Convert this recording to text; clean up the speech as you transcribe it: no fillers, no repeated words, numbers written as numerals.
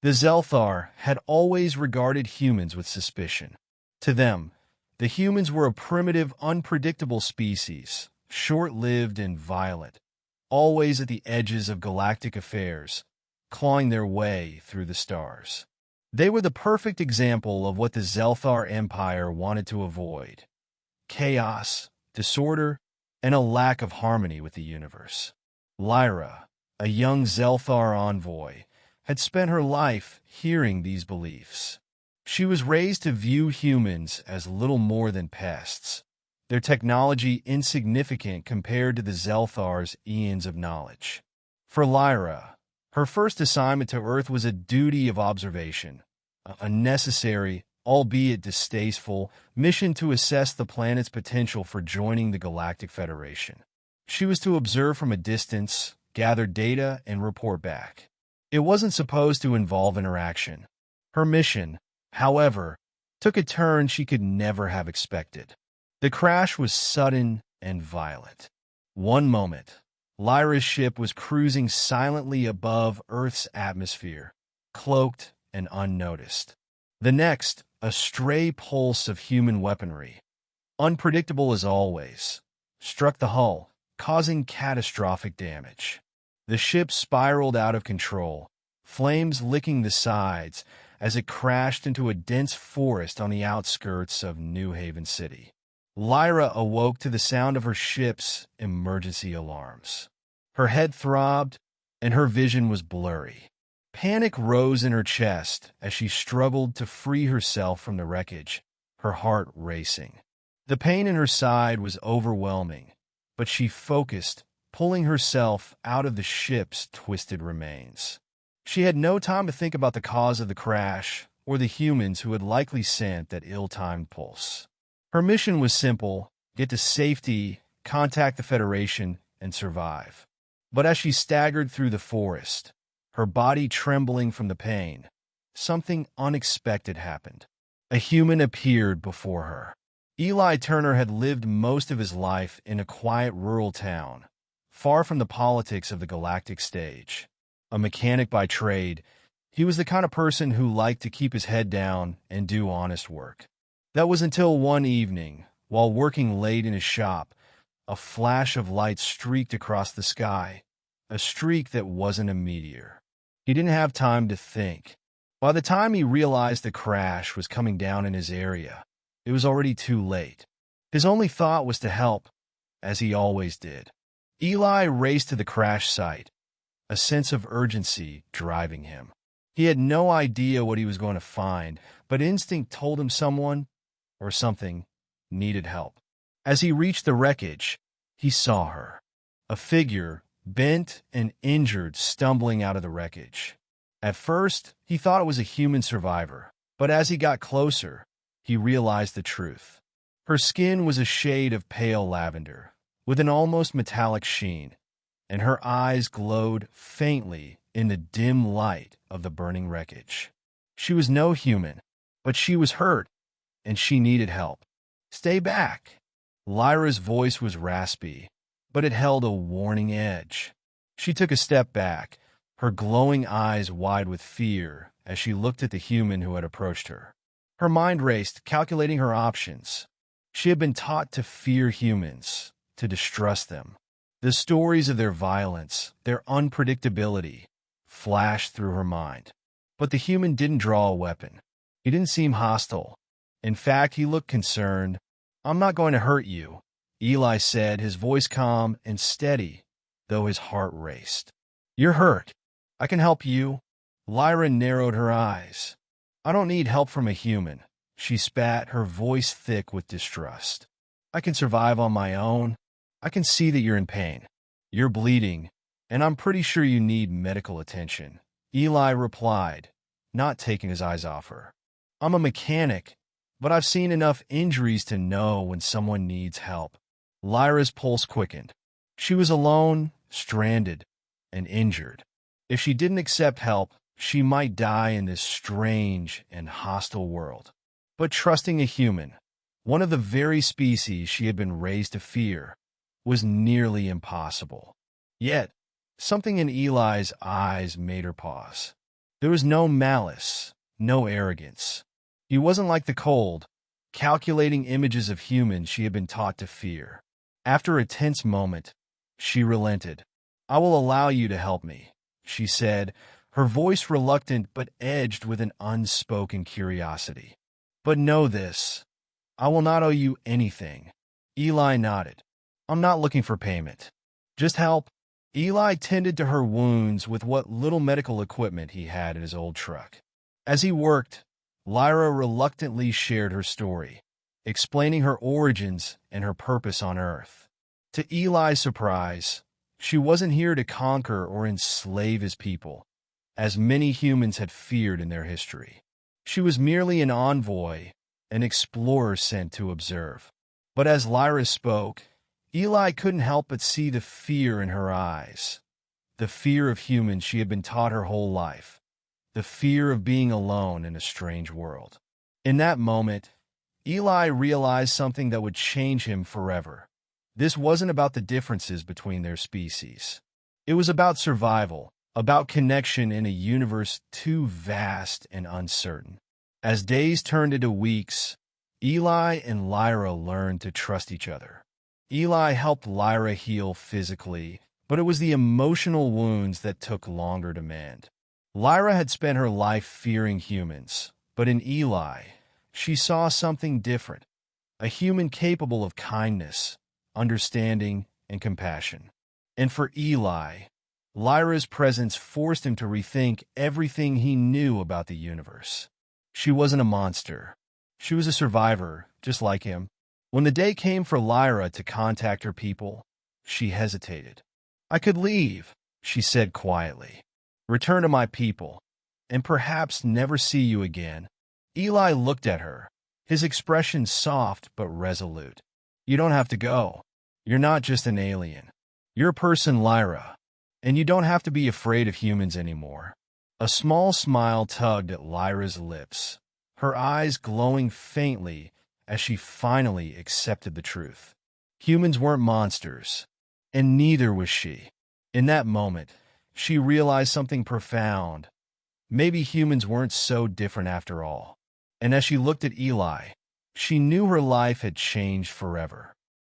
The Zelthar had always regarded humans with suspicion. To them, the humans were a primitive, unpredictable species, short-lived and violent, always at the edges of galactic affairs, clawing their way through the stars. They were the perfect example of what the Zelthar Empire wanted to avoid: chaos, disorder, and a lack of harmony with the universe. Lyra, a young Zelthar envoy, had spent her life hearing these beliefs. She was raised to view humans as little more than pests, their technology insignificant compared to the Zelthar's eons of knowledge. For Lyra, her first assignment to Earth was a duty of observation, a necessary, albeit distasteful, mission to assess the planet's potential for joining the Galactic Federation. She was to observe from a distance, gather data, and report back. It wasn't supposed to involve interaction. Her mission, however, took a turn she could never have expected. The crash was sudden and violent. One moment, Lyra's ship was cruising silently above Earth's atmosphere, cloaked and unnoticed. The next, a stray pulse of human weaponry, unpredictable as always, struck the hull, causing catastrophic damage. The ship spiraled out of control, flames licking the sides as it crashed into a dense forest on the outskirts of New Haven City. Lyra awoke to the sound of her ship's emergency alarms. Her head throbbed, and her vision was blurry. Panic rose in her chest as she struggled to free herself from the wreckage, her heart racing. The pain in her side was overwhelming, but she focused, pulling herself out of the ship's twisted remains. She had no time to think about the cause of the crash or the humans who had likely sent that ill-timed pulse. Her mission was simple: get to safety, contact the Federation, and survive. But as she staggered through the forest, her body trembling from the pain, something unexpected happened. A human appeared before her. Eli Turner had lived most of his life in a quiet rural town, far from the politics of the galactic stage. A mechanic by trade, he was the kind of person who liked to keep his head down and do honest work. That was until one evening, while working late in his shop, a flash of light streaked across the sky, a streak that wasn't a meteor. He didn't have time to think. By the time he realized the crash was coming down in his area, it was already too late. His only thought was to help, as he always did. Eli raced to the crash site, a sense of urgency driving him. He had no idea what he was going to find, but instinct told him someone, or something, needed help. As he reached the wreckage, he saw her, a figure, bent and injured, stumbling out of the wreckage. At first, he thought it was a human survivor, but as he got closer, he realized the truth. Her skin was a shade of pale lavender, with an almost metallic sheen, and her eyes glowed faintly in the dim light of the burning wreckage. She was no human, but she was hurt, and she needed help. "Stay back." Lyra's voice was raspy, but it held a warning edge. She took a step back, her glowing eyes wide with fear as she looked at the human who had approached her. Her mind raced, calculating her options. She had been taught to fear humans, to distrust them. The stories of their violence, their unpredictability, flashed through her mind. But the human didn't draw a weapon. He didn't seem hostile. In fact, he looked concerned. "I'm not going to hurt you," Eli said, his voice calm and steady, though his heart raced. "You're hurt. I can help you." Lyra narrowed her eyes. "I don't need help from a human," she spat, her voice thick with distrust. "I can survive on my own. I can see that you're in pain. You're bleeding, and I'm pretty sure you need medical attention," Eli replied, not taking his eyes off her. "I'm a mechanic, but I've seen enough injuries to know when someone needs help." Lyra's pulse quickened. She was alone, stranded, and injured. If she didn't accept help, she might die in this strange and hostile world. But trusting a human, one of the very species she had been raised to fear, was nearly impossible. Yet, something in Eli's eyes made her pause. There was no malice, no arrogance. He wasn't like the cold, calculating images of humans she had been taught to fear. After a tense moment, she relented. "I will allow you to help me," she said, her voice reluctant but edged with an unspoken curiosity. "But know this, I will not owe you anything." Eli nodded. "I'm not looking for payment. Just help." Eli tended to her wounds with what little medical equipment he had in his old truck. As he worked, Lyra reluctantly shared her story, explaining her origins and her purpose on Earth. To Eli's surprise, she wasn't here to conquer or enslave his people, as many humans had feared in their history. She was merely an envoy, an explorer sent to observe. But as Lyra spoke, Eli couldn't help but see the fear in her eyes, the fear of humans she had been taught her whole life, the fear of being alone in a strange world. In that moment, Eli realized something that would change him forever. This wasn't about the differences between their species. It was about survival, about connection in a universe too vast and uncertain. As days turned into weeks, Eli and Lyra learned to trust each other. Eli helped Lyra heal physically, but it was the emotional wounds that took longer to mend. Lyra had spent her life fearing humans, but in Eli, she saw something different, a human capable of kindness, understanding, and compassion. And for Eli, Lyra's presence forced him to rethink everything he knew about the universe. She wasn't a monster. She was a survivor, just like him. When the day came for Lyra to contact her people, she hesitated. "I could leave," she said quietly, "return to my people, and perhaps never see you again." Eli looked at her, his expression soft but resolute. "You don't have to go. You're not just an alien. You're a person, Lyra, and you don't have to be afraid of humans anymore." A small smile tugged at Lyra's lips, her eyes glowing faintly as she finally accepted the truth. Humans weren't monsters, and neither was she. In that moment, she realized something profound. Maybe humans weren't so different after all. And as she looked at Eli, she knew her life had changed forever.